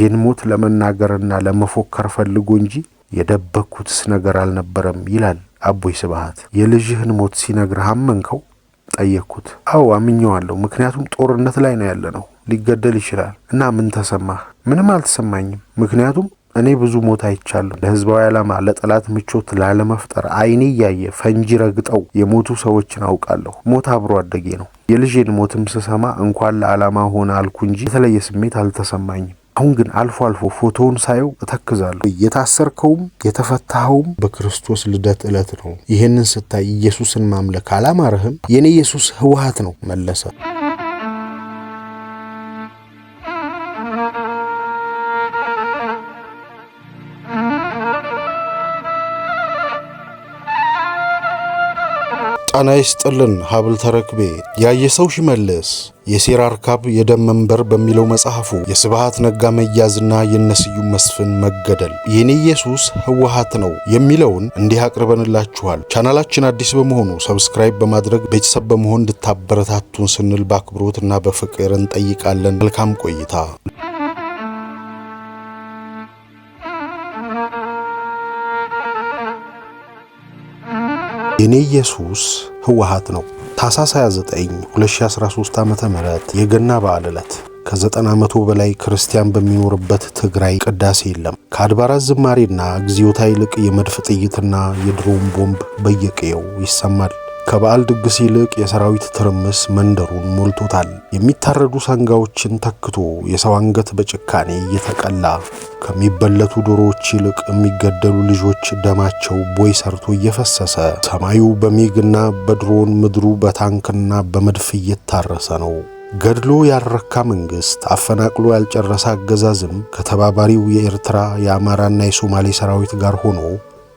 የልጄን ሞት ለመናገርና ለመፎከር ፈልጎ እንጂ የደበኩትስ ነገር አልነበረም ይላል አቦይ ስብሃት። የልጅህን ሞት ሲነግርህ አመንከው? ጠየቅኩት። አዎ አምኜዋለሁ፣ ምክንያቱም ጦርነት ላይ ነው ያለነው፣ ሊገደል ይችላል። እና ምን ተሰማህ? ምንም አልተሰማኝም፣ ምክንያቱም እኔ ብዙ ሞት አይቻለሁ። ለህዝባዊ ዓላማ ለጠላት ምቾት ላለመፍጠር አይኔ ያየ ፈንጂ ረግጠው የሞቱ ሰዎችን አውቃለሁ። ሞት አብሮ አደጌ ነው። የልጄን ሞትም ስሰማ እንኳን ለዓላማ ሆነ አልኩ እንጂ የተለየ ስሜት አልተሰማኝም። አሁን ግን አልፎ አልፎ ፎቶውን ሳየው እተክዛለሁ። የታሰርከውም የተፈታኸውም በክርስቶስ ልደት ዕለት ነው። ይህንን ስታይ ኢየሱስን ማምለክ አላማረህም? የኔ ኢየሱስ ህወሓት ነው መለሰ። ጣና ይስጥልን ሀብል ተረክቤ ያየሰው ሽመልስ የሴራ አርካብ የደም መንበር በሚለው መጽሐፉ የስብሃት ነጋ መያዝና የነስዩም መስፍን መገደል የኔ ኢየሱስ ህወሓት ነው የሚለውን እንዲህ አቅርበንላችኋል። ቻናላችን አዲስ በመሆኑ ሰብስክራይብ በማድረግ ቤተሰብ በመሆን እንድታበረታቱን ስንል በአክብሮትና በፍቅር እንጠይቃለን። መልካም ቆይታ። የኔ ኢየሱስ ህወሓት ነው። ታኅሳስ 29 2013 ዓ.ም የገና በዓል ዕለት ከ90 በላይ ክርስቲያን በሚኖርበት ትግራይ ቅዳሴ የለም። ከአድባራት ዝማሬና እግዚኦታ ይልቅ የመድፍ ጥይትና የድሮን ቦምብ በየቀየው ይሰማል። ከበዓል ድግስ ይልቅ የሰራዊት ትርምስ መንደሩን ሞልቶታል። የሚታረዱ ሰንጋዎችን ተክቶ የሰው አንገት በጭካኔ እየተቀላ ከሚበለቱ ዶሮዎች ይልቅ የሚገደሉ ልጆች ደማቸው ቦይ ሰርቶ እየፈሰሰ ሰማዩ በሚግና በድሮን ምድሩ በታንክና በመድፍ እየታረሰ ነው። ገድሎ ያልረካ መንግስት፣ አፈናቅሎ ያልጨረሰ አገዛዝም ከተባባሪው የኤርትራ የአማራና የሶማሌ ሰራዊት ጋር ሆኖ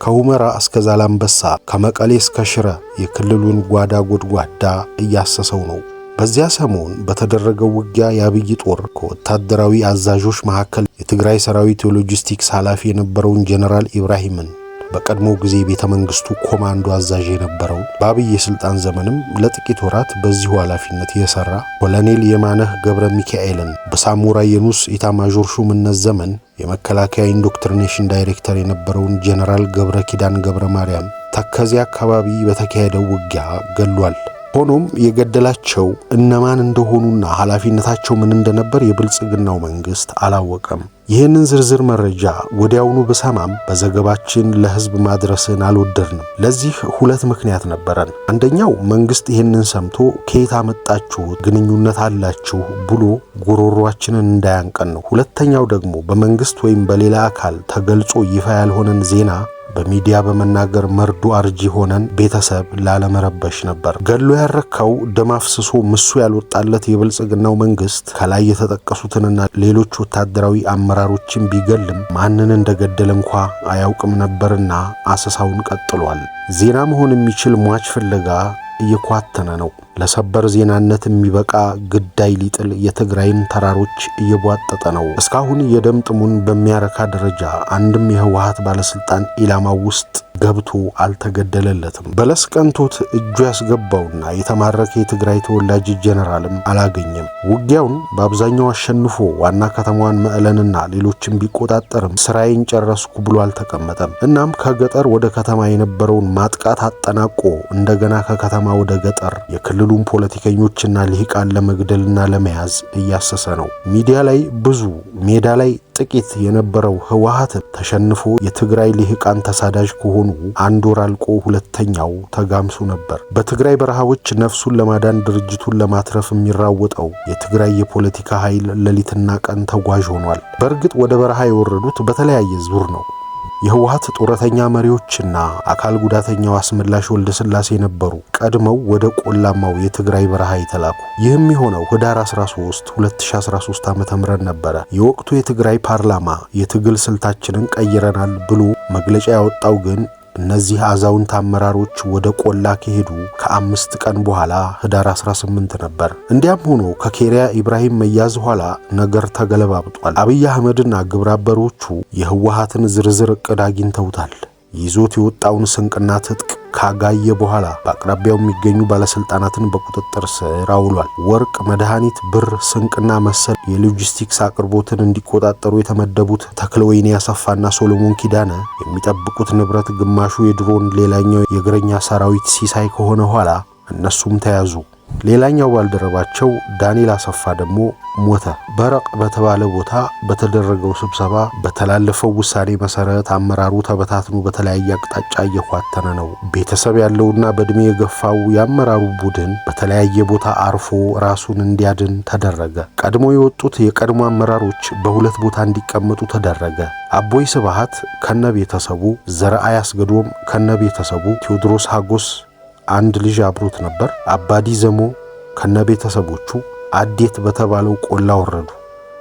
ከሁመራ እስከ ዛላምበሳ ከመቀሌ እስከ ሽረ የክልሉን ጓዳ ጎድጓዳ እያሰሰው ነው። በዚያ ሰሞን በተደረገው ውጊያ የአብይ ጦር ከወታደራዊ አዛዦች መካከል የትግራይ ሰራዊት የሎጂስቲክስ ኃላፊ የነበረውን ጀነራል ኢብራሂምን በቀድሞ ጊዜ ቤተ መንግስቱ ኮማንዶ አዛዥ የነበረው በአብይ የስልጣን ዘመንም ለጥቂት ወራት በዚሁ ኃላፊነት የሰራ ኮሎኔል የማነህ ገብረ ሚካኤልን በሳሙራ የኑስ ኢታማዦር ሹምነት ዘመን የመከላከያ ኢንዶክትሪኔሽን ዳይሬክተር የነበረውን ጀነራል ገብረ ኪዳን ገብረ ማርያም ተከዜ አካባቢ በተካሄደው ውጊያ ገድሏል። ሆኖም የገደላቸው እነማን እንደሆኑና ኃላፊነታቸው ምን እንደነበር የብልጽግናው መንግስት አላወቀም። ይህንን ዝርዝር መረጃ ወዲያውኑ በሰማም በዘገባችን ለህዝብ ማድረስን አልወደድንም። ለዚህ ሁለት ምክንያት ነበረን። አንደኛው መንግስት ይህንን ሰምቶ ከየት አመጣችሁት ግንኙነት አላችሁ ብሎ ጉሮሯችንን እንዳያንቀን ነው። ሁለተኛው ደግሞ በመንግስት ወይም በሌላ አካል ተገልጾ ይፋ ያልሆነን ዜና በሚዲያ በመናገር መርዶ አርጂ ሆነን ቤተሰብ ላለመረበሽ ነበር። ገድሎ ያረካው ደም አፍስሶ ምሱ ያልወጣለት የብልጽግናው መንግስት ከላይ የተጠቀሱትንና ሌሎች ወታደራዊ አመራሮችን ቢገልም ማንን እንደገደለ እንኳ አያውቅም ነበርና አሰሳውን ቀጥሏል። ዜና መሆን የሚችል ሟች ፍለጋ እየኳተነ ነው። ለሰበር ዜናነት የሚበቃ ግዳይ ሊጥል የትግራይን ተራሮች እየቧጠጠ ነው። እስካሁን የደም ጥሙን በሚያረካ ደረጃ አንድም የህወሓት ባለስልጣን ኢላማው ውስጥ ገብቶ አልተገደለለትም። በለስ ቀንቶት እጁ ያስገባውና የተማረከ የትግራይ ተወላጅ ጀነራልም አላገኘም። ውጊያውን በአብዛኛው አሸንፎ ዋና ከተማዋን መዕለንና ሌሎችን ቢቆጣጠርም ስራዬን ጨረስኩ ብሎ አልተቀመጠም። እናም ከገጠር ወደ ከተማ የነበረውን ማጥቃት አጠናቆ እንደገና ከከተማ ወደ ገጠር የክልሉን ፖለቲከኞችና ልሂቃን ለመግደልና ለመያዝ እያሰሰ ነው። ሚዲያ ላይ ብዙ ሜዳ ላይ ጥቂት የነበረው ህወሓት ተሸንፎ የትግራይ ልሂቃን ተሳዳጅ ከሆኑ አንድ ወር አልቆ ሁለተኛው ተጋምሱ ነበር። በትግራይ በረሃዎች ነፍሱን ለማዳን ድርጅቱን ለማትረፍ የሚራወጠው የትግራይ የፖለቲካ ኃይል ሌሊትና ቀን ተጓዥ ሆኗል። በእርግጥ ወደ በረሃ የወረዱት በተለያየ ዙር ነው። የህወሓት ጦረተኛ መሪዎችና አካል ጉዳተኛው አስመላሽ ወልደ ስላሴ ነበሩ ቀድመው ወደ ቆላማው የትግራይ በረሃ የተላኩ። ይህም የሆነው ህዳር 13 2013 ዓ.ም ነበረ። የወቅቱ የትግራይ ፓርላማ የትግል ስልታችንን ቀይረናል ብሎ መግለጫ ያወጣው ግን እነዚህ አዛውንት አመራሮች ወደ ቆላ ከሄዱ ከ5 ቀን በኋላ ህዳር 18 ነበር። እንዲያም ሆኖ ከኬሪያ ኢብራሂም መያዝ በኋላ ነገር ተገለባብጧል። አብይ አህመድና ግብረአበሮቹ የህወሓትን ዝርዝር ዕቅድ አግኝተውታል። ይዞት የወጣውን ስንቅና ትጥቅ ካጋየ በኋላ በአቅራቢያው የሚገኙ ባለስልጣናትን በቁጥጥር ስር አውሏል። ወርቅ፣ መድኃኒት፣ ብር፣ ስንቅና መሰል የሎጂስቲክስ አቅርቦትን እንዲቆጣጠሩ የተመደቡት ተክለወይኒ አሰፋና ሶሎሞን ኪዳነ የሚጠብቁት ንብረት ግማሹ የድሮን ሌላኛው የእግረኛ ሰራዊት ሲሳይ ከሆነ ኋላ እነሱም ተያዙ። ሌላኛው ባልደረባቸው ዳንኤል አሰፋ ደግሞ ሞተ። በረቅ በተባለ ቦታ በተደረገው ስብሰባ በተላለፈው ውሳኔ መሰረት አመራሩ ተበታትኖ በተለያየ አቅጣጫ እየኳተነ ነው። ቤተሰብ ያለውና በእድሜ የገፋው የአመራሩ ቡድን በተለያየ ቦታ አርፎ ራሱን እንዲያድን ተደረገ። ቀድሞ የወጡት የቀድሞ አመራሮች በሁለት ቦታ እንዲቀመጡ ተደረገ። አቦይ ስብሃት ከነቤተሰቡ፣ ዘርአይ አስገዶም ከነቤተሰቡ፣ ቴዎድሮስ ሀጎስ አንድ ልጅ አብሮት ነበር። አባዲ ዘሞ ከነቤተሰቦቹ አዴት በተባለው ቆላ ወረዱ።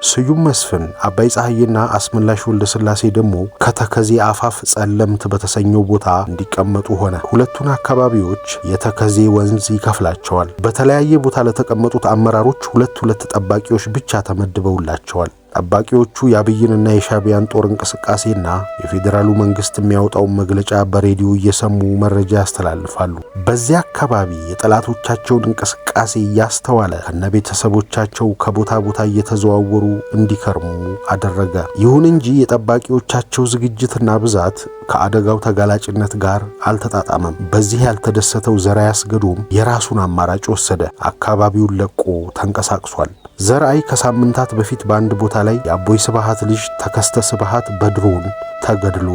ስዩም መስፍን፣ አባይ ፀሐይና አስመላሽ ወልደ ስላሴ ደግሞ ከተከዜ አፋፍ ጸለምት በተሰኘው ቦታ እንዲቀመጡ ሆነ። ሁለቱን አካባቢዎች የተከዜ ወንዝ ይከፍላቸዋል። በተለያየ ቦታ ለተቀመጡት አመራሮች ሁለት ጠባቂዎች ብቻ ተመድበውላቸዋል። ጠባቂዎቹ የአብይንና የሻቢያን ጦር እንቅስቃሴና የፌዴራሉ መንግስት የሚያወጣውን መግለጫ በሬዲዮ እየሰሙ መረጃ ያስተላልፋሉ። በዚያ አካባቢ የጠላቶቻቸውን እንቅስቃሴ እያስተዋለ ከነቤተሰቦቻቸው ከቦታ ቦታ እየተዘዋወሩ እንዲከርሙ አደረገ። ይሁን እንጂ የጠባቂዎቻቸው ዝግጅትና ብዛት ከአደጋው ተጋላጭነት ጋር አልተጣጣመም። በዚህ ያልተደሰተው ዘርአይ አስገዶም የራሱን አማራጭ ወሰደ። አካባቢውን ለቆ ተንቀሳቅሷል። ዘርአይ ከሳምንታት በፊት በአንድ ቦታ ላይ የአቦይ ስብሃት ልጅ ተከስተ ስብሃት በድሮን ተገድሎ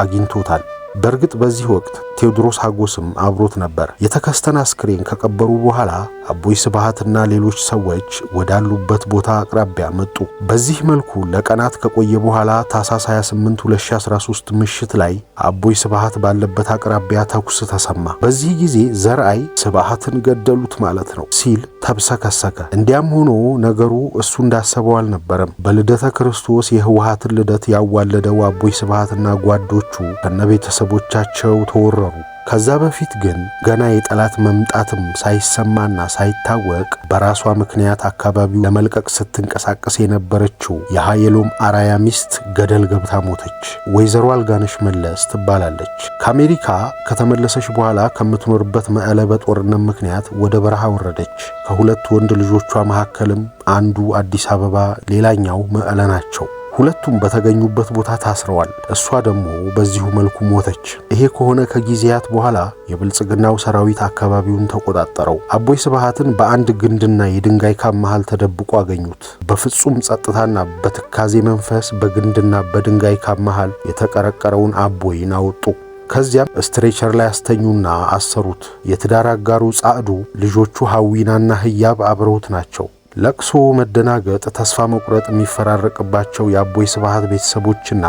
አግኝቶታል። በእርግጥ በዚህ ወቅት ቴዎድሮስ ሀጎስም አብሮት ነበር። የተከስተን አስክሬን ከቀበሩ በኋላ አቦይ ስብሃትና ሌሎች ሰዎች ወዳሉበት ቦታ አቅራቢያ መጡ። በዚህ መልኩ ለቀናት ከቆየ በኋላ ታኅሳስ 28 2013 ምሽት ላይ አቦይ ስብሃት ባለበት አቅራቢያ ተኩስ ተሰማ። በዚህ ጊዜ ዘርአይ ስብሃትን ገደሉት ማለት ነው ሲል ተብሰከሰከ። እንዲያም ሆኖ ነገሩ እሱ እንዳሰበው አልነበረም። በልደተ ክርስቶስ የህወሓትን ልደት ያዋለደው አቦይ ስብሃትና ጓዶቹ ከነቤተሰቦቻቸው ተወረሩ። ከዛ በፊት ግን ገና የጠላት መምጣትም ሳይሰማና ሳይታወቅ በራሷ ምክንያት አካባቢው ለመልቀቅ ስትንቀሳቀስ የነበረችው የሃየሎም አራያ ሚስት ገደል ገብታ ሞተች። ወይዘሮ አልጋነሽ መለስ ትባላለች። ከአሜሪካ ከተመለሰች በኋላ ከምትኖርበት መቀለ በጦርነት ምክንያት ወደ በረሃ ወረደች። ከሁለት ወንድ ልጆቿ መካከልም አንዱ አዲስ አበባ፣ ሌላኛው መቀለ ናቸው። ሁለቱም በተገኙበት ቦታ ታስረዋል። እሷ ደግሞ በዚሁ መልኩ ሞተች። ይሄ ከሆነ ከጊዜያት በኋላ የብልጽግናው ሰራዊት አካባቢውን ተቆጣጠረው። አቦይ ስብሃትን በአንድ ግንድና የድንጋይ ካብ መሃል ተደብቆ አገኙት። በፍጹም ጸጥታና በትካዜ መንፈስ በግንድና በድንጋይ ካብ መሃል የተቀረቀረውን አቦይን አወጡ። ከዚያም ስትሬቸር ላይ አስተኙና አሰሩት። የትዳር አጋሩ ጻዕዱ፣ ልጆቹ ሐዊናና ህያብ አብረውት ናቸው። ለቅሶ፣ መደናገጥ፣ ተስፋ መቁረጥ የሚፈራረቅባቸው የአቦይ ስብሃት ቤተሰቦችና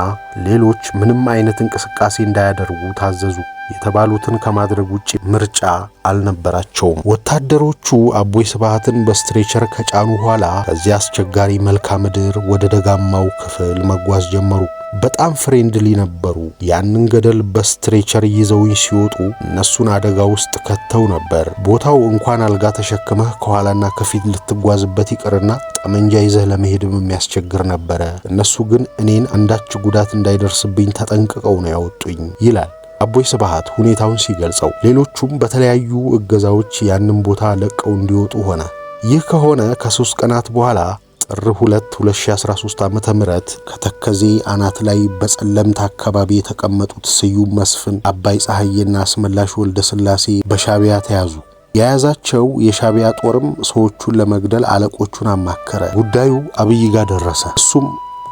ሌሎች ምንም አይነት እንቅስቃሴ እንዳያደርጉ ታዘዙ። የተባሉትን ከማድረግ ውጪ ምርጫ አልነበራቸውም። ወታደሮቹ አቦይ ስብሃትን በስትሬቸር ከጫኑ ኋላ ከዚያ አስቸጋሪ መልክዓ ምድር ወደ ደጋማው ክፍል መጓዝ ጀመሩ። በጣም ፍሬንድሊ ነበሩ። ያንን ገደል በስትሬቸር ይዘውኝ ሲወጡ እነሱን አደጋ ውስጥ ከተው ነበር። ቦታው እንኳን አልጋ ተሸክመህ ከኋላና ከፊት ልትጓዝበት ይቅርና ጠመንጃ ይዘህ ለመሄድም የሚያስቸግር ነበረ። እነሱ ግን እኔን አንዳች ጉዳት እንዳይደርስብኝ ተጠንቅቀው ነው ያወጡኝ ይላል አቦይ ስብሃት ሁኔታውን ሲገልጸው። ሌሎቹም በተለያዩ እገዛዎች ያንን ቦታ ለቀው እንዲወጡ ሆነ። ይህ ከሆነ ከ3 ቀናት በኋላ ጥር 2 2013 ዓመተ ምህረት ከተከዜ አናት ላይ በጸለምት አካባቢ የተቀመጡት ስዩም መስፍን፣ አባይ ፀሐይና አስመላሽ ወልደ ስላሴ በሻቢያ ተያዙ። የያዛቸው የሻቢያ ጦርም ሰዎቹን ለመግደል አለቆቹን አማከረ። ጉዳዩ አብይ ጋር ደረሰ። እሱም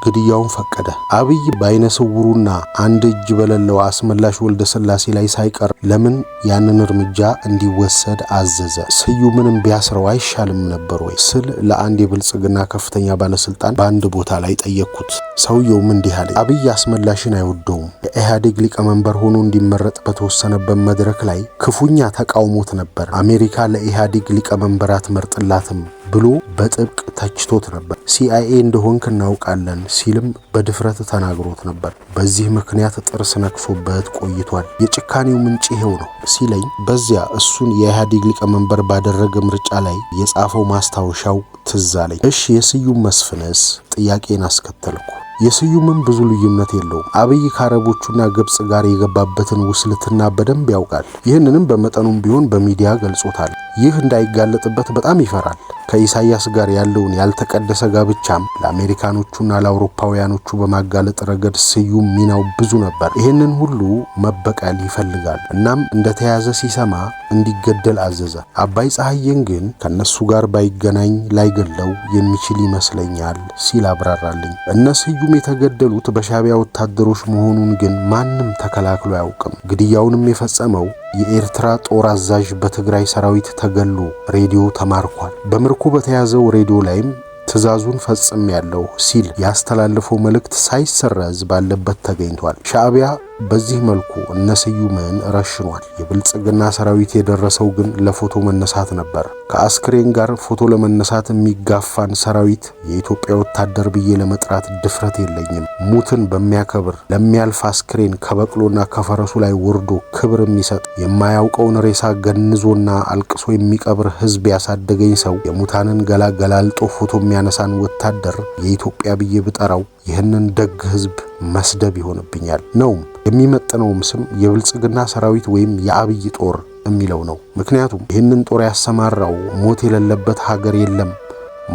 ግድያውን ፈቀደ። አብይ በአይነ ስውሩና አንድ እጅ በሌለው አስመላሽ ወልደ ስላሴ ላይ ሳይቀር ለምን ያንን እርምጃ እንዲወሰድ አዘዘ። ስዩምንም ቢያስረው አይሻልም ነበር ወይ ስል ለአንድ የብልጽግና ከፍተኛ ባለስልጣን በአንድ ቦታ ላይ ጠየቅኩት። ሰውየውም እንዲህ አለ። አብይ አስመላሽን አይወደውም። የኢህአዴግ ሊቀመንበር ሆኖ እንዲመረጥ በተወሰነበት መድረክ ላይ ክፉኛ ተቃውሞት ነበር። አሜሪካ ለኢህአዴግ ሊቀመንበር አትመርጥላትም ብሎ በጥብቅ ተችቶት ነበር። ሲአይኤ እንደሆንክ እናውቃለን ሲልም በድፍረት ተናግሮት ነበር። በዚህ ምክንያት ጥርስ ነክሶበት ቆይቷል። የጭካኔው ምንጭ ይሄው ነው ሲለኝ በዚያ እሱን የኢህአዴግ ሊቀመንበር ባደረገ ምርጫ ላይ የጻፈው ማስታወሻው ትዝ አለኝ። እሺ የስዩም መስፍንስ ጥያቄን አስከተልኩ። የስዩምም ብዙ ልዩነት የለውም። አብይ ከአረቦቹና ግብጽ ጋር የገባበትን ውስልትና በደንብ ያውቃል። ይህንንም በመጠኑም ቢሆን በሚዲያ ገልጾታል። ይህ እንዳይጋለጥበት በጣም ይፈራል። ከኢሳያስ ጋር ያለውን ያልተቀደሰ ጋብቻም ለአሜሪካኖቹና ለአውሮፓውያኖቹ በማጋለጥ ረገድ ስዩም ሚናው ብዙ ነበር። ይህንን ሁሉ መበቀል ይፈልጋል። እናም እንደተያዘ ሲሰማ እንዲገደል አዘዘ። አባይ ፀሐዬን ግን ከነሱ ጋር ባይገናኝ ላይገለው የሚችል ይመስለኛል ሲል አብራራልኝ። እነ ስዩም የተገደሉት በሻዕቢያ ወታደሮች መሆኑን ግን ማንም ተከላክሎ አያውቅም። ግድያውንም የፈጸመው የኤርትራ ጦር አዛዥ በትግራይ ሰራዊት ተገሎ ሬዲዮ ተማርኳል። በምርኮ በተያዘው ሬዲዮ ላይም ትዕዛዙን ፈጽሜያለሁ ሲል ያስተላለፈው መልእክት ሳይሰረዝ ባለበት ተገኝቷል። ሻዕቢያ በዚህ መልኩ እነ ስዩምን ረሽኗል። የብልጽግና ሰራዊት የደረሰው ግን ለፎቶ መነሳት ነበር። ከአስክሬን ጋር ፎቶ ለመነሳት የሚጋፋን ሰራዊት የኢትዮጵያ ወታደር ብዬ ለመጥራት ድፍረት የለኝም። ሙትን በሚያከብር ለሚያልፍ አስክሬን ከበቅሎና ከፈረሱ ላይ ወርዶ ክብር የሚሰጥ የማያውቀውን ሬሳ ገንዞና አልቅሶ የሚቀብር ህዝብ ያሳደገኝ ሰው የሙታንን ገላ ገላልጦ ፎቶ የሚያነሳን ወታደር የኢትዮጵያ ብዬ ብጠራው ይህንን ደግ ህዝብ መስደብ ይሆንብኛል። ነውም የሚመጥነውም ስም የብልጽግና ሰራዊት ወይም የአብይ ጦር የሚለው ነው። ምክንያቱም ይህንን ጦር ያሰማራው ሞት የሌለበት ሀገር የለም፣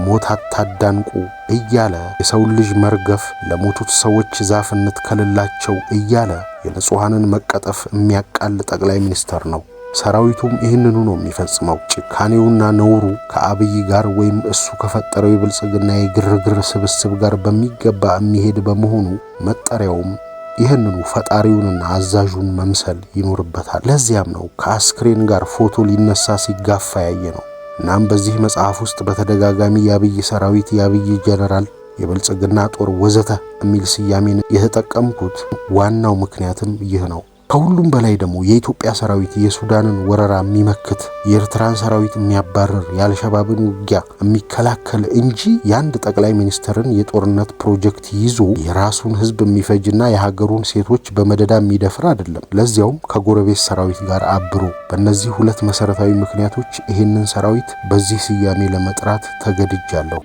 ሞት አታዳንቁ እያለ የሰውን ልጅ መርገፍ ለሞቱት ሰዎች ዛፍ እንትከልላቸው እያለ የንጹሐንን መቀጠፍ የሚያቃል ጠቅላይ ሚኒስተር ነው። ሰራዊቱም ይህንኑ ነው የሚፈጽመው። ጭካኔውና ነውሩ ከአብይ ጋር ወይም እሱ ከፈጠረው የብልጽግና የግርግር ስብስብ ጋር በሚገባ የሚሄድ በመሆኑ መጠሪያውም ይህንኑ ፈጣሪውንና አዛዡን መምሰል ይኖርበታል። ለዚያም ነው ከአስክሬን ጋር ፎቶ ሊነሳ ሲጋፋ ያየ ነው። እናም በዚህ መጽሐፍ ውስጥ በተደጋጋሚ የአብይ ሰራዊት፣ የአብይ ጀነራል፣ የብልጽግና ጦር ወዘተ የሚል ስያሜን የተጠቀምኩት ዋናው ምክንያትም ይህ ነው። ከሁሉም በላይ ደግሞ የኢትዮጵያ ሰራዊት የሱዳንን ወረራ የሚመክት፣ የኤርትራን ሰራዊት የሚያባርር፣ የአልሸባብን ውጊያ የሚከላከል እንጂ የአንድ ጠቅላይ ሚኒስትርን የጦርነት ፕሮጀክት ይዞ የራሱን ህዝብ የሚፈጅና የሀገሩን ሴቶች በመደዳ የሚደፍር አይደለም። ለዚያውም ከጎረቤት ሰራዊት ጋር አብሮ። በእነዚህ ሁለት መሰረታዊ ምክንያቶች ይህንን ሰራዊት በዚህ ስያሜ ለመጥራት ተገድጃለሁ።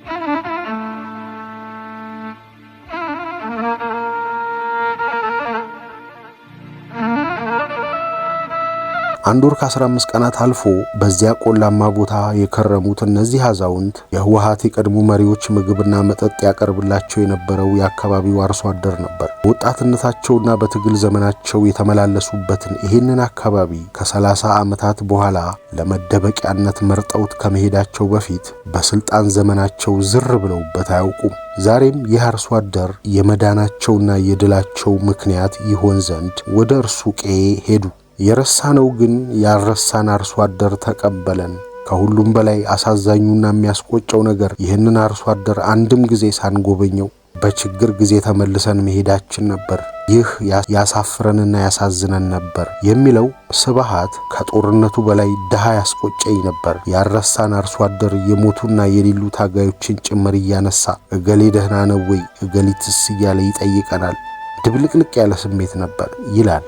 አንድ ወር ከ15 ቀናት አልፎ በዚያ ቆላማ ቦታ የከረሙት እነዚህ አዛውንት የህወሓት የቀድሞ መሪዎች ምግብና መጠጥ ያቀርብላቸው የነበረው የአካባቢው አርሶ አደር ነበር። በወጣትነታቸውና በትግል ዘመናቸው የተመላለሱበትን ይህንን አካባቢ ከ30 ዓመታት በኋላ ለመደበቂያነት መርጠውት ከመሄዳቸው በፊት በስልጣን ዘመናቸው ዝር ብለውበት አያውቁም። ዛሬም ይህ አርሶ አደር የመዳናቸውና የድላቸው ምክንያት ይሆን ዘንድ ወደ እርሱ ቀዬ ሄዱ። የረሳነው ግን ያረሳን አርሶ አደር ተቀበለን። ከሁሉም በላይ አሳዛኙና የሚያስቆጨው ነገር ይህንን አርሶ አደር አንድም ጊዜ ሳንጎበኘው በችግር ጊዜ ተመልሰን መሄዳችን ነበር። ይህ ያሳፍረንና ያሳዝነን ነበር የሚለው ስብሃት ከጦርነቱ በላይ ድሃ ያስቆጨኝ ነበር። ያረሳን አርሶ አደር የሞቱና የሌሉ ታጋዮችን ጭምር እያነሳ እገሌ ደህና ነው ወይ እገሊትስ እያለ ይጠይቀናል። ድብልቅልቅ ያለ ስሜት ነበር ይላል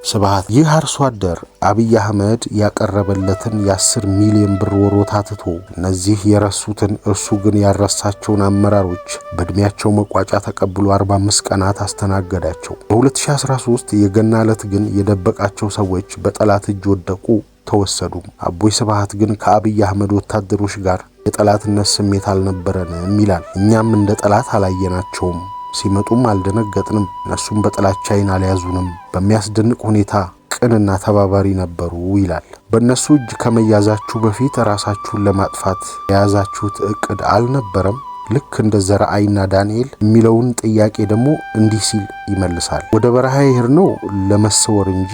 ስብሃት። ይህ አርሶ አደር አብይ አህመድ ያቀረበለትን የ10 ሚሊዮን ብር ወሮታ ትቶ እነዚህ የረሱትን እርሱ ግን ያረሳቸውን አመራሮች በእድሜያቸው መቋጫ ተቀብሎ 45 ቀናት አስተናገዳቸው። በ2013 የገና ዕለት ግን የደበቃቸው ሰዎች በጠላት እጅ ወደቁ፣ ተወሰዱ። አቦይ ስብሃት ግን ከአብይ አህመድ ወታደሮች ጋር የጠላትነት ስሜት አልነበረንም ይላል። እኛም እንደ ጠላት አላየናቸውም፣ ሲመጡም አልደነገጥንም፣ እነሱም በጥላቻ አይን አልያዙንም፣ በሚያስደንቅ ሁኔታ ቅንና ተባባሪ ነበሩ ይላል። በእነሱ እጅ ከመያዛችሁ በፊት ራሳችሁን ለማጥፋት የያዛችሁት እቅድ አልነበረም? ልክ እንደ ዘርአይና ዳንኤል የሚለውን ጥያቄ ደግሞ እንዲህ ሲል ይመልሳል። ወደ በረሃ የሄድነው ለመሰወር እንጂ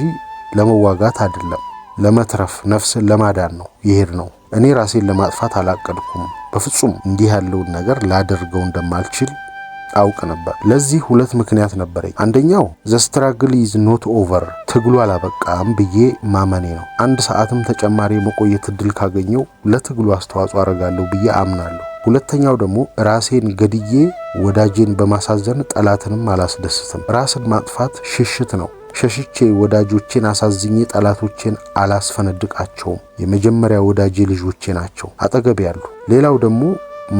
ለመዋጋት አይደለም፣ ለመትረፍ ነፍስን ለማዳን ነው የሄድነው። እኔ ራሴን ለማጥፋት አላቀድኩም። በፍጹም እንዲህ ያለውን ነገር ላደርገው እንደማልችል አውቅ ነበር። ለዚህ ሁለት ምክንያት ነበረኝ። አንደኛው ዘ ስትራግል ኢዝ ኖት ኦቨር፣ ትግሉ አላበቃም ብዬ ማመኔ ነው። አንድ ሰዓትም ተጨማሪ መቆየት እድል ካገኘው ለትግሉ አስተዋጽኦ አደርጋለሁ ብዬ አምናለሁ። ሁለተኛው ደግሞ ራሴን ገድዬ ወዳጄን በማሳዘን ጠላትንም አላስደስትም። ራስን ማጥፋት ሽሽት ነው። ሸሽቼ ወዳጆቼን አሳዝኜ ጠላቶቼን አላስፈነድቃቸውም። የመጀመሪያ ወዳጄ ልጆቼ ናቸው አጠገብ ያሉ። ሌላው ደግሞ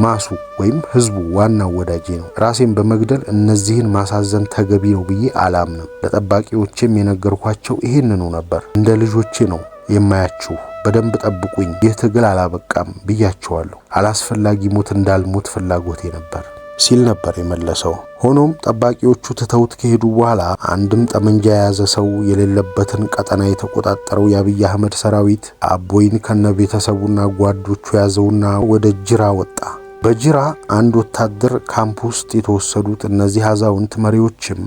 ማሱ ወይም ህዝቡ ዋናው ወዳጄ ነው። ራሴን በመግደል እነዚህን ማሳዘን ተገቢ ነው ብዬ አላምንም። ለጠባቂዎቼም የነገርኳቸው ይሄንኑ ነበር። እንደ ልጆቼ ነው የማያችሁ፣ በደንብ ጠብቁኝ፣ ይህ ትግል አላበቃም ብያቸዋለሁ። አላስፈላጊ ሞት እንዳልሞት ፍላጎቴ ነበር ሲል ነበር የመለሰው። ሆኖም ጠባቂዎቹ ትተውት ከሄዱ በኋላ አንድም ጠመንጃ የያዘ ሰው የሌለበትን ቀጠና የተቆጣጠረው የአብይ አህመድ ሰራዊት አቦይን ከነቤተሰቡና ጓዶቹ ያዘውና ወደ ጅራ ወጣ። በጅራ አንድ ወታደር ካምፕ ውስጥ የተወሰዱት እነዚህ አዛውንት መሪዎችም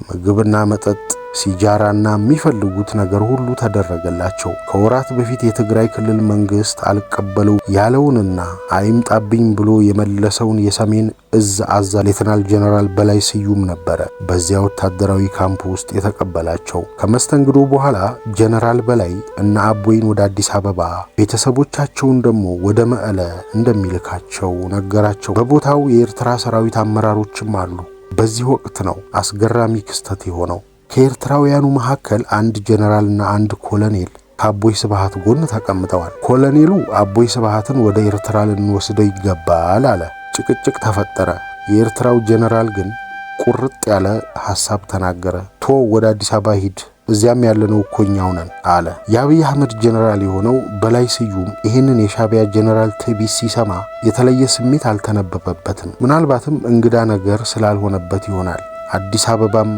ምግብና መጠጥ፣ ሲጃራና የሚፈልጉት ነገር ሁሉ ተደረገላቸው። ከወራት በፊት የትግራይ ክልል መንግስት አልቀበለው ያለውንና አይምጣብኝ ብሎ የመለሰውን የሰሜን እዝ አዛዥ ሌተናል ጀነራል በላይ ስዩም ነበረ በዚያ ወታደራዊ ካምፕ ውስጥ የተቀበላቸው። ከመስተንግዶ በኋላ ጀነራል በላይ እና አቦይን ወደ አዲስ አበባ ቤተሰቦቻቸውን ደግሞ ወደ መቀለ እንደሚልካቸው ነገራቸው። በቦታው የኤርትራ ሰራዊት አመራሮችም አሉ። በዚህ ወቅት ነው አስገራሚ ክስተት የሆነው። ከኤርትራውያኑ መካከል አንድ ጀነራልና አንድ ኮሎኔል ከአቦይ ስብሃት ጎን ተቀምጠዋል። ኮሎኔሉ አቦይ ስብሃትን ወደ ኤርትራ ልንወስደው ይገባል አለ። ጭቅጭቅ ተፈጠረ። የኤርትራው ጀነራል ግን ቁርጥ ያለ ሐሳብ ተናገረ። ወደ አዲስ አበባ ሂድ፣ እዚያም ያለነው እኮ እኛው ነን አለ። የአብይ አህመድ ጀነራል የሆነው በላይ ስዩም ይህንን የሻቢያ ጀነራል ትዕቢት ሲሰማ የተለየ ስሜት አልተነበበበትም። ምናልባትም እንግዳ ነገር ስላልሆነበት ይሆናል። አዲስ አበባም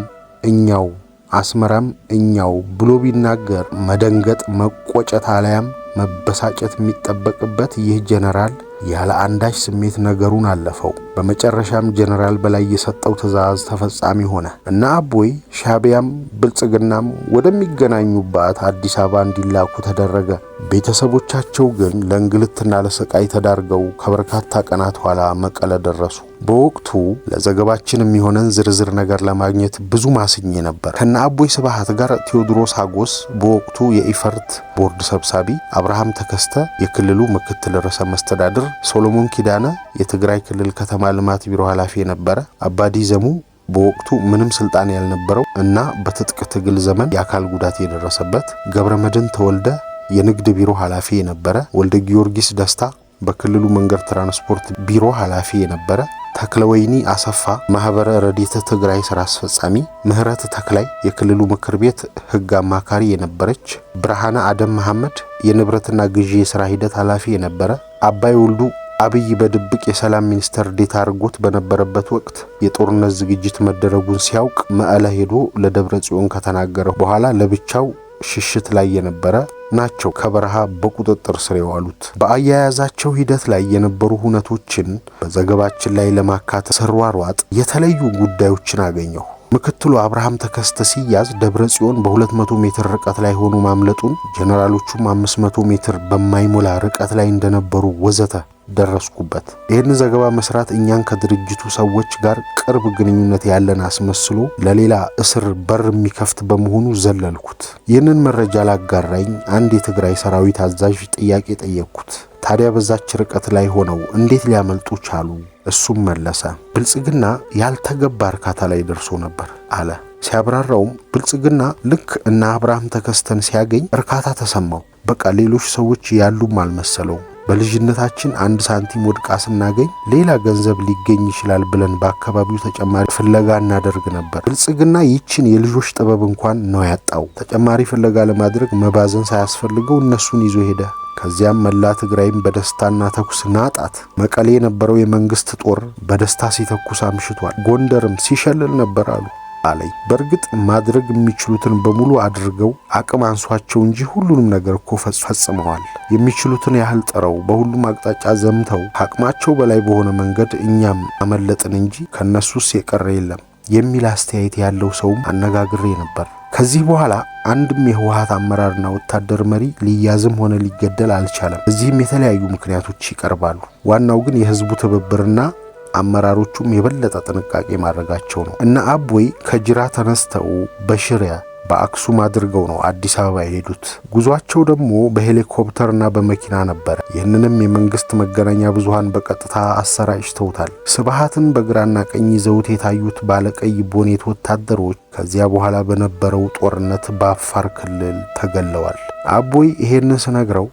እኛው፣ አስመራም እኛው ብሎ ቢናገር መደንገጥ፣ መቆጨት አለያም መበሳጨት የሚጠበቅበት ይህ ጀነራል ያለ አንዳች ስሜት ነገሩን አለፈው። በመጨረሻም ጀነራል በላይ የሰጠው ትዕዛዝ ተፈጻሚ ሆነ እና አቦይ ሻቢያም ብልጽግናም ወደሚገናኙባት አዲስ አበባ እንዲላኩ ተደረገ። ቤተሰቦቻቸው ግን ለእንግልትና ለስቃይ ተዳርገው ከበርካታ ቀናት ኋላ መቀለ ደረሱ። በወቅቱ ለዘገባችን የሚሆነን ዝርዝር ነገር ለማግኘት ብዙ ማስኜ ነበር። ከነ አቦይ ስብሃት ጋር ቴዎድሮስ ሀጎስ በወቅቱ የኢፈርት ቦርድ ሰብሳቢ፣ አብርሃም ተከስተ የክልሉ ምክትል ርዕሰ መስተዳድር፣ ሶሎሞን ኪዳነ የትግራይ ክልል ከተማ ልማት ቢሮ ኃላፊ የነበረ፣ አባዲ ዘሙ በወቅቱ ምንም ስልጣን ያልነበረው እና በትጥቅ ትግል ዘመን የአካል ጉዳት የደረሰበት፣ ገብረመድህን ተወልደ የንግድ ቢሮ ኃላፊ የነበረ፣ ወልደ ጊዮርጊስ ደስታ በክልሉ መንገድ ትራንስፖርት ቢሮ ኃላፊ የነበረ፣ ተክለወይኒ አሰፋ ማህበረ ረድኤተ ትግራይ ስራ አስፈጻሚ፣ ምህረት ተክላይ የክልሉ ምክር ቤት ህግ አማካሪ የነበረች፣ ብርሃነ አደም መሐመድ የንብረትና ግዢ የሥራ ሂደት ኃላፊ የነበረ፣ አባይ ወልዱ አብይ በድብቅ የሰላም ሚኒስተር ዴታ አድርጎት በነበረበት ወቅት የጦርነት ዝግጅት መደረጉን ሲያውቅ መቀለ ሄዶ ለደብረ ጽዮን ከተናገረ በኋላ ለብቻው ሽሽት ላይ የነበረ ናቸው ከበረሃ በቁጥጥር ስር የዋሉት። በአያያዛቸው ሂደት ላይ የነበሩ ሁነቶችን በዘገባችን ላይ ለማካተት ስሯሯጥ የተለዩ ጉዳዮችን አገኘሁ። ምክትሉ አብርሃም ተከስተ ሲያዝ ደብረ ጽዮን በ200 ሜትር ርቀት ላይ ሆኖ ማምለጡን፣ ጀነራሎቹም 500 ሜትር በማይሞላ ርቀት ላይ እንደነበሩ ወዘተ ደረስኩበት። ይህን ዘገባ መስራት እኛን ከድርጅቱ ሰዎች ጋር ቅርብ ግንኙነት ያለን አስመስሎ ለሌላ እስር በር የሚከፍት በመሆኑ ዘለልኩት። ይህንን መረጃ ላጋራኝ አንድ የትግራይ ሰራዊት አዛዥ ጥያቄ ጠየቅኩት። ታዲያ በዛች ርቀት ላይ ሆነው እንዴት ሊያመልጡ ቻሉ? እሱም መለሰ፣ ብልጽግና ያልተገባ እርካታ ላይ ደርሶ ነበር አለ። ሲያብራራውም ብልጽግና ልክ እና አብርሃም ተከስተን ሲያገኝ እርካታ ተሰማው። በቃ ሌሎች ሰዎች ያሉም አልመሰለው። በልጅነታችን አንድ ሳንቲም ወድቃ ስናገኝ ሌላ ገንዘብ ሊገኝ ይችላል ብለን በአካባቢው ተጨማሪ ፍለጋ እናደርግ ነበር። ብልጽግና ይችን የልጆች ጥበብ እንኳን ነው ያጣው። ተጨማሪ ፍለጋ ለማድረግ መባዘን ሳያስፈልገው እነሱን ይዞ ሄደ። ከዚያም መላ ትግራይም በደስታና ተኩስ ናጣት። መቀሌ የነበረው የመንግስት ጦር በደስታ ሲተኩስ አምሽቷል። ጎንደርም ሲሸልል ነበር አሉ አለኝ። በእርግጥ ማድረግ የሚችሉትን በሙሉ አድርገው አቅም አንሷቸው እንጂ ሁሉንም ነገር እኮ ፈጽመዋል። የሚችሉትን ያህል ጥረው በሁሉም አቅጣጫ ዘምተው አቅማቸው በላይ በሆነ መንገድ እኛም አመለጥን እንጂ ከነሱስ የቀረ የለም የሚል አስተያየት ያለው ሰውም አነጋግሬ ነበር። ከዚህ በኋላ አንድም የህወሓት አመራርና ወታደር መሪ ሊያዝም ሆነ ሊገደል አልቻለም። እዚህም የተለያዩ ምክንያቶች ይቀርባሉ። ዋናው ግን የህዝቡ ትብብርና አመራሮቹም የበለጠ ጥንቃቄ ማድረጋቸው ነው። እና አቦይ ከጅራ ተነስተው በሽሪያ በአክሱም አድርገው ነው አዲስ አበባ የሄዱት። ጉዟቸው ደግሞ በሄሊኮፕተርና በመኪና ነበር። ይህንንም የመንግስት መገናኛ ብዙሃን በቀጥታ አሰራጭተውታል። ስብሃትን በግራና ቀኝ ይዘውት የታዩት ባለቀይ ቦኔት ወታደሮች ከዚያ በኋላ በነበረው ጦርነት በአፋር ክልል ተገለዋል። አቦይ ይሄንን ስነግረው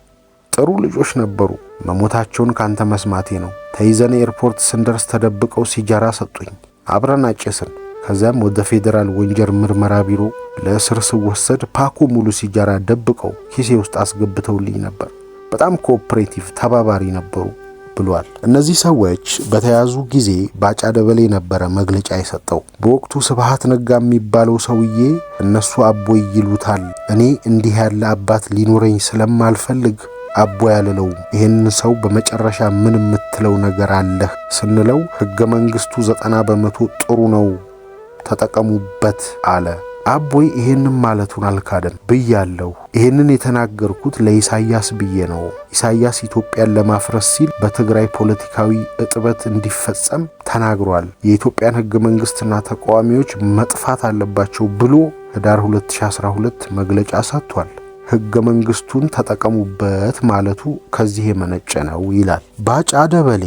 ጥሩ ልጆች ነበሩ፣ መሞታቸውን ካንተ መስማቴ ነው። ተይዘን ኤርፖርት ስንደርስ ተደብቀው ሲጃራ ሰጡኝ። አብረን አጨስን። ከዚያም ወደ ፌዴራል ወንጀል ምርመራ ቢሮ ለእስር ስወሰድ ፓኩ ሙሉ ሲጃራ ደብቀው ኪሴ ውስጥ አስገብተውልኝ ነበር። በጣም ኮኦፕሬቲቭ ተባባሪ ነበሩ ብሏል። እነዚህ ሰዎች በተያዙ ጊዜ ባጫ ደበሌ ነበረ መግለጫ የሰጠው። በወቅቱ ስብሃት ነጋ የሚባለው ሰውዬ እነሱ አቦይ ይሉታል፣ እኔ እንዲህ ያለ አባት ሊኖረኝ ስለማልፈልግ አቦይ አልለውም፣ ይህንን ሰው በመጨረሻ ምን የምትለው ነገር አለህ ስንለው ሕገ መንግሥቱ 90% ጥሩ ነው ተጠቀሙበት አለ። አቦይ ይሄንን ማለቱን አልካደም ብያለሁ። ይሄንን የተናገርኩት ለኢሳያስ ብዬ ነው። ኢሳያስ ኢትዮጵያን ለማፍረስ ሲል በትግራይ ፖለቲካዊ እጥበት እንዲፈጸም ተናግሯል። የኢትዮጵያን ሕገ መንግሥትና ተቃዋሚዎች መጥፋት አለባቸው ብሎ ህዳር 2012 መግለጫ ሰጥቷል። ሕገ መንግሥቱን ተጠቀሙበት ማለቱ ከዚህ የመነጨ ነው ይላል። ባጫ ደበሌ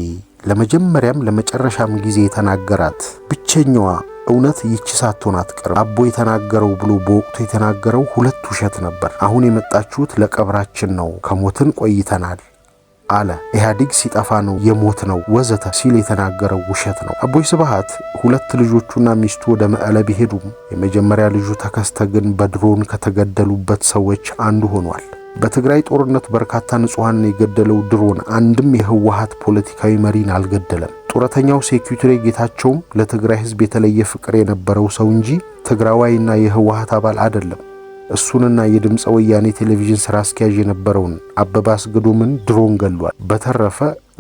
ለመጀመሪያም ለመጨረሻም ጊዜ የተናገራት ብቸኛዋ እውነት ይቺ ሳትሆን አትቀርም። አቦ የተናገረው ብሎ በወቅቱ የተናገረው ሁለት ውሸት ነበር። አሁን የመጣችሁት ለቀብራችን ነው፣ ከሞትን ቆይተናል አለ። ኢህአዴግ ሲጠፋ ነው የሞት ነው ወዘተ ሲል የተናገረው ውሸት ነው። አቦይ ስብሃት ሁለት ልጆቹና ሚስቱ ወደ መቀለ ቢሄዱም የመጀመሪያ ልጁ ተከስተ ግን በድሮን ከተገደሉበት ሰዎች አንዱ ሆኗል። በትግራይ ጦርነት በርካታ ንጹሃንን የገደለው ድሮን አንድም የህወሓት ፖለቲካዊ መሪን አልገደለም። ጡረተኛው ሴኩሪቲ ጌታቸውም ለትግራይ ህዝብ የተለየ ፍቅር የነበረው ሰው እንጂ ትግራዋይና የህወሓት አባል አይደለም። እሱንና የድምፀ ወያኔ ቴሌቪዥን ስራ አስኪያጅ የነበረውን አበባ አስገዶምን ድሮን ገሏል። በተረፈ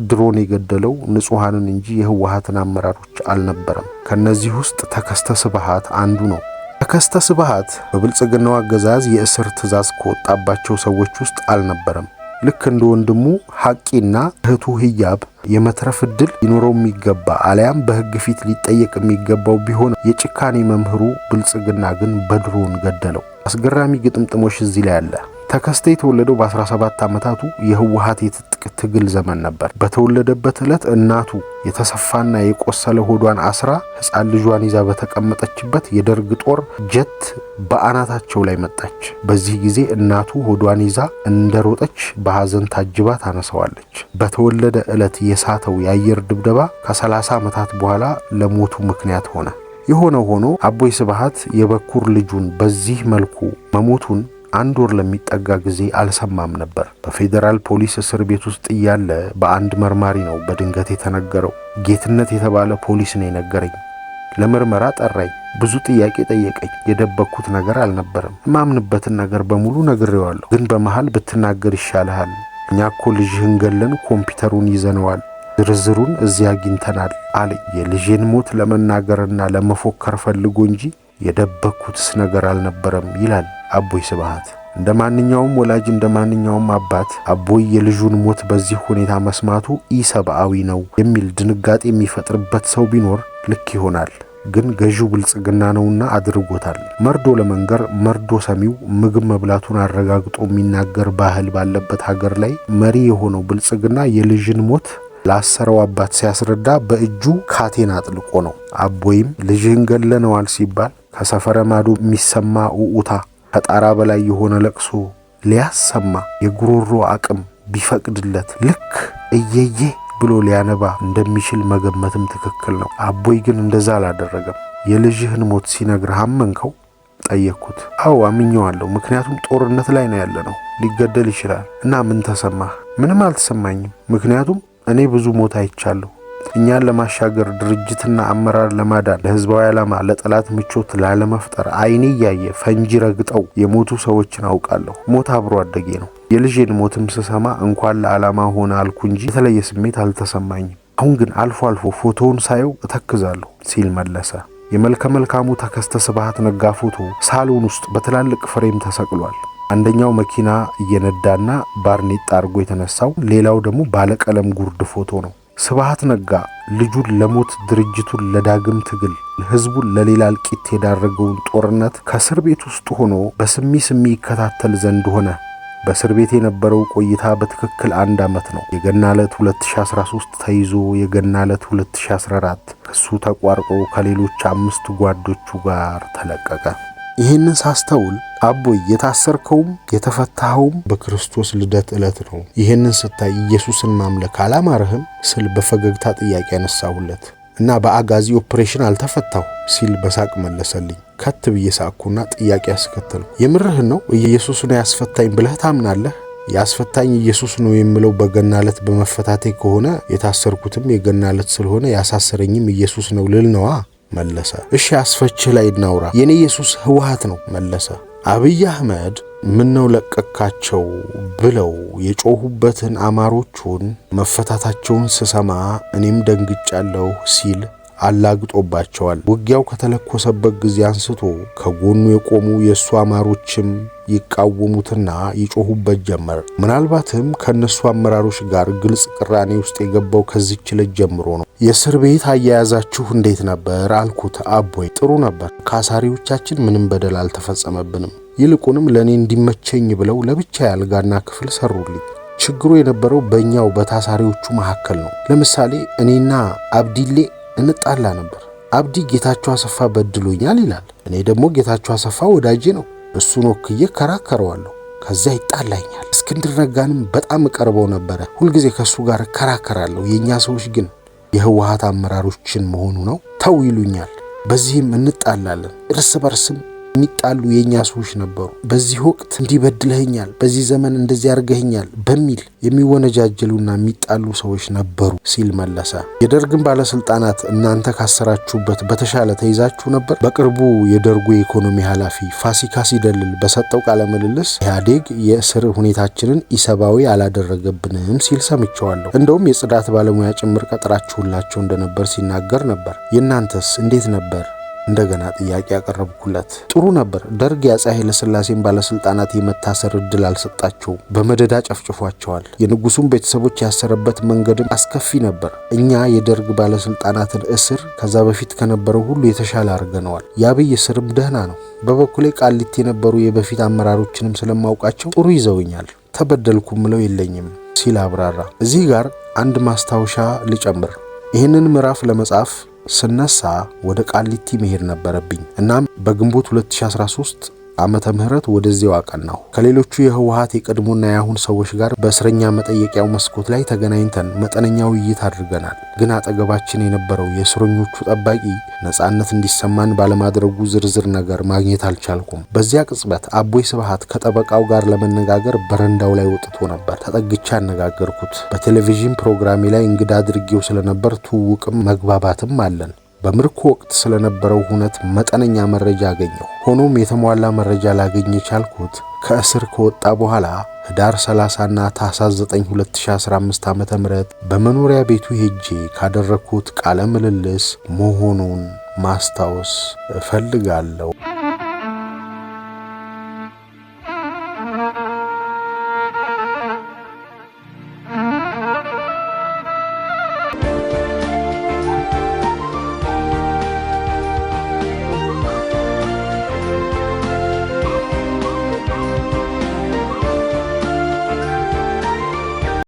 ድሮን የገደለው ንጹሃንን እንጂ የህወሓትን አመራሮች አልነበረም። ከነዚህ ውስጥ ተከስተ ስብሃት አንዱ ነው። ተከስተ ስብሃት በብልጽግናው አገዛዝ የእስር ትዕዛዝ ከወጣባቸው ሰዎች ውስጥ አልነበረም። ልክ እንደ ወንድሙ ሐቂና እህቱ ህያብ የመትረፍ ዕድል ሊኖረው የሚገባ አለያም በህግ ፊት ሊጠየቅ የሚገባው ቢሆን የጭካኔ መምህሩ ብልጽግና ግን በድሮን ገደለው። አስገራሚ ግጥምጥሞሽ እዚህ ላይ አለ። ተከስተ የተወለደው በ17 ዓመታቱ የህወሓት የትጥቅ ትግል ዘመን ነበር። በተወለደበት ዕለት እናቱ የተሰፋና የቆሰለ ሆዷን አስራ ሕፃን ልጇን ይዛ በተቀመጠችበት የደርግ ጦር ጀት በአናታቸው ላይ መጣች። በዚህ ጊዜ እናቱ ሆዷን ይዛ እንደሮጠች በሐዘን ታጅባ ታነሳዋለች። በተወለደ ዕለት የሳተው የአየር ድብደባ ከ30 ዓመታት በኋላ ለሞቱ ምክንያት ሆነ። የሆነው ሆኖ አቦይ ስብሃት የበኩር ልጁን በዚህ መልኩ መሞቱን አንድ ወር ለሚጠጋ ጊዜ አልሰማም ነበር። በፌዴራል ፖሊስ እስር ቤት ውስጥ እያለ በአንድ መርማሪ ነው በድንገት የተነገረው። ጌትነት የተባለ ፖሊስ ነው የነገረኝ። ለምርመራ ጠራኝ። ብዙ ጥያቄ ጠየቀኝ። የደበኩት ነገር አልነበረም። ማምንበትን ነገር በሙሉ ነግሬዋለሁ። ግን በመሃል ብትናገር ይሻልሃል። እኛ እኮ ልጅህን ገለን ኮምፒውተሩን ይዘነዋል፣ ዝርዝሩን እዚያ አግኝተናል አለ። የልጄን ሞት ለመናገርና ለመፎከር ፈልጎ እንጂ የደበኩትስ ነገር አልነበረም ይላል አቦይ ስብሃት። እንደ ማንኛውም ወላጅ እንደ ማንኛውም አባት አቦይ የልጁን ሞት በዚህ ሁኔታ መስማቱ ኢሰብአዊ ነው የሚል ድንጋጤ የሚፈጥርበት ሰው ቢኖር ልክ ይሆናል። ግን ገዢው ብልጽግና ነውና አድርጎታል። መርዶ ለመንገር መርዶ ሰሚው ምግብ መብላቱን አረጋግጦ የሚናገር ባህል ባለበት ሀገር ላይ መሪ የሆነው ብልጽግና የልጅን ሞት ላሰረው አባት ሲያስረዳ በእጁ ካቴና አጥልቆ ነው። አቦይም ልጅህን ገለነዋል ሲባል ከሰፈረ ማዶ የሚሰማ ኡኡታ ከጣራ በላይ የሆነ ለቅሶ ሊያሰማ የጉሮሮ አቅም ቢፈቅድለት ልክ እየየ ብሎ ሊያነባ እንደሚችል መገመትም ትክክል ነው። አቦይ ግን እንደዛ አላደረገም። የልጅህን ሞት ሲነግርህ አመንከው? ጠየቅኩት። አዎ አምኜዋለሁ፣ ምክንያቱም ጦርነት ላይ ነው ያለነው፣ ሊገደል ይችላል። እና ምን ተሰማህ? ምንም አልተሰማኝም፣ ምክንያቱም እኔ ብዙ ሞት አይቻለሁ። እኛን ለማሻገር ድርጅትና አመራር ለማዳን ለህዝባዊ ዓላማ ለጠላት ምቾት ላለመፍጠር አይኔ ያየ ፈንጂ ረግጠው የሞቱ ሰዎችን አውቃለሁ። ሞት አብሮ አደጌ ነው። የልጄን ሞትም ስሰማ እንኳን ለዓላማ ሆነ አልኩ እንጂ የተለየ ስሜት አልተሰማኝም። አሁን ግን አልፎ አልፎ ፎቶውን ሳየው እተክዛለሁ ሲል መለሰ። የመልከ መልካሙ ተከስተ ስብሃት ነጋ ፎቶ ሳሎን ውስጥ በትላልቅ ፍሬም ተሰቅሏል። አንደኛው መኪና እየነዳና ባርኔጣ አርጎ የተነሳው፣ ሌላው ደግሞ ባለቀለም ጉርድ ፎቶ ነው። ስብሃት ነጋ ልጁን ለሞት ድርጅቱን ለዳግም ትግል ህዝቡን ለሌላ እልቂት የዳረገውን ጦርነት ከእስር ቤት ውስጥ ሆኖ በስሚ ይከታተል ዘንድ ሆነ። በእስር ቤት የነበረው ቆይታ በትክክል 1 ዓመት ነው። የገና ዕለት 2013 ተይዞ የገና ዕለት 2014 ክሱ ተቋርጦ ከሌሎች 5 ጓዶቹ ጋር ተለቀቀ። ይህንን ሳስተውል አቦይ የታሰርከውም የተፈታኸውም በክርስቶስ ልደት ዕለት ነው። ይህንን ስታይ ኢየሱስን ማምለክ አላማረህም ስል በፈገግታ ጥያቄ ያነሳሁለት እና በአጋዚ ኦፕሬሽን አልተፈታሁ ሲል በሳቅ መለሰልኝ። ከት ብዬ ሳቅኩና ጥያቄ አስከተልኩ። የምርህን ነው ኢየሱስ ነው ያስፈታኝ ብለህ ታምናለህ? ያስፈታኝ ኢየሱስ ነው የምለው በገና ዕለት በመፈታቴ ከሆነ የታሰርኩትም የገና ዕለት ስለሆነ ያሳሰረኝም ኢየሱስ ነው ልል ነዋ መለሰ። እሺ አስፈችህ ላይ እናውራ። የኔ ኢየሱስ ህወሓት ነው መለሰ። አብይ አህመድ ምነው ለቀካቸው ብለው የጮሁበትን አማሮቹን መፈታታቸውን ስሰማ እኔም ደንግጫለሁ ሲል አላግጦባቸዋል። ውጊያው ከተለኮሰበት ጊዜ አንስቶ ከጎኑ የቆሙ የእሱ አማሮችም ይቃወሙትና ይጮሁበት ጀመር። ምናልባትም ከነሱ አመራሮች ጋር ግልጽ ቅራኔ ውስጥ የገባው ከዚህች ዕለት ጀምሮ ነው። የእስር ቤት አያያዛችሁ እንዴት ነበር አልኩት። አቦይ ጥሩ ነበር። ከአሳሪዎቻችን ምንም በደል አልተፈጸመብንም። ይልቁንም ለእኔ እንዲመቸኝ ብለው ለብቻ ያልጋና ክፍል ሰሩልኝ። ችግሩ የነበረው በእኛው በታሳሪዎቹ መካከል ነው። ለምሳሌ እኔና አብዲሌ እንጣላ ነበር። አብዲ ጌታቸው አሰፋ በድሎኛል ይላል። እኔ ደግሞ ጌታቸው አሰፋ ወዳጄ ነው። እሱን ወክዬ ከራከረዋለሁ። ከዛ ይጣላኛል። እስክንድር ነጋንም በጣም ቀርበው ነበረ። ሁልጊዜ ከሱ ጋር ከራከራለሁ። የኛ ሰዎች ግን የህወሓት አመራሮችን መሆኑ ነው ተው ይሉኛል። በዚህም እንጣላለን። እርስ በርስም የሚጣሉ የኛ ሰዎች ነበሩ። በዚህ ወቅት እንዲበድለኛል፣ በዚህ ዘመን እንደዚህ ያርገኛል በሚል የሚወነጃጀሉና የሚጣሉ ሰዎች ነበሩ ሲል መለሰ። የደርግን ባለስልጣናት እናንተ ካሰራችሁበት በተሻለ ተይዛችሁ ነበር። በቅርቡ የደርጉ የኢኮኖሚ ኃላፊ ፋሲካ ሲደልል በሰጠው ቃለ ምልልስ ኢህአዴግ የእስር ሁኔታችንን ኢሰብአዊ አላደረገብንም ሲል ሰምቼዋለሁ። እንደውም የጽዳት ባለሙያ ጭምር ቀጥራችሁላቸው እንደነበር ሲናገር ነበር። የእናንተስ እንዴት ነበር? እንደገና ጥያቄ ያቀረብኩለት። ጥሩ ነበር። ደርግ የአፄ ኃይለ ሥላሴን ባለስልጣናት የመታሰር እድል አልሰጣቸውም። በመደዳ ጨፍጭፏቸዋል። የንጉሱን ቤተሰቦች ያሰረበት መንገድም አስከፊ ነበር። እኛ የደርግ ባለስልጣናትን እስር ከዛ በፊት ከነበረው ሁሉ የተሻለ አድርገነዋል። የአብይ እስርም ደህና ነው። በበኩሌ ቃሊቲ የነበሩ የበፊት አመራሮችንም ስለማውቃቸው ጥሩ ይዘውኛል። ተበደልኩ ምለው የለኝም ሲል አብራራ። እዚህ ጋር አንድ ማስታወሻ ልጨምር። ይህንን ምዕራፍ ለመጻፍ ስነሳ ወደ ቃሊቲ መሄድ ነበረብኝ። እናም በግንቦት 2013 ዓመተ ምህረት ወደዚያው አቀናሁ። ከሌሎቹ የህወሓት የቀድሞና የአሁን ሰዎች ጋር በእስረኛ መጠየቂያው መስኮት ላይ ተገናኝተን መጠነኛ ውይይት አድርገናል። ግን አጠገባችን የነበረው የእስረኞቹ ጠባቂ ነጻነት እንዲሰማን ባለማድረጉ ዝርዝር ነገር ማግኘት አልቻልኩም። በዚያ ቅጽበት አቦይ ስብሃት ከጠበቃው ጋር ለመነጋገር በረንዳው ላይ ወጥቶ ነበር። ተጠግቻ አነጋገርኩት። በቴሌቪዥን ፕሮግራሜ ላይ እንግዳ አድርጌው ስለነበር ትውውቅም መግባባትም አለን። በምርኮ ወቅት ስለነበረው ሁነት መጠነኛ መረጃ አገኘሁ። ሆኖም የተሟላ መረጃ ላገኝ የቻልኩት ከእስር ከወጣ በኋላ ህዳር 30ና ታኅሳስ 9 2015 ዓ.ም በመኖሪያ ቤቱ ሄጄ ካደረኩት ቃለ ምልልስ መሆኑን ማስታወስ እፈልጋለሁ።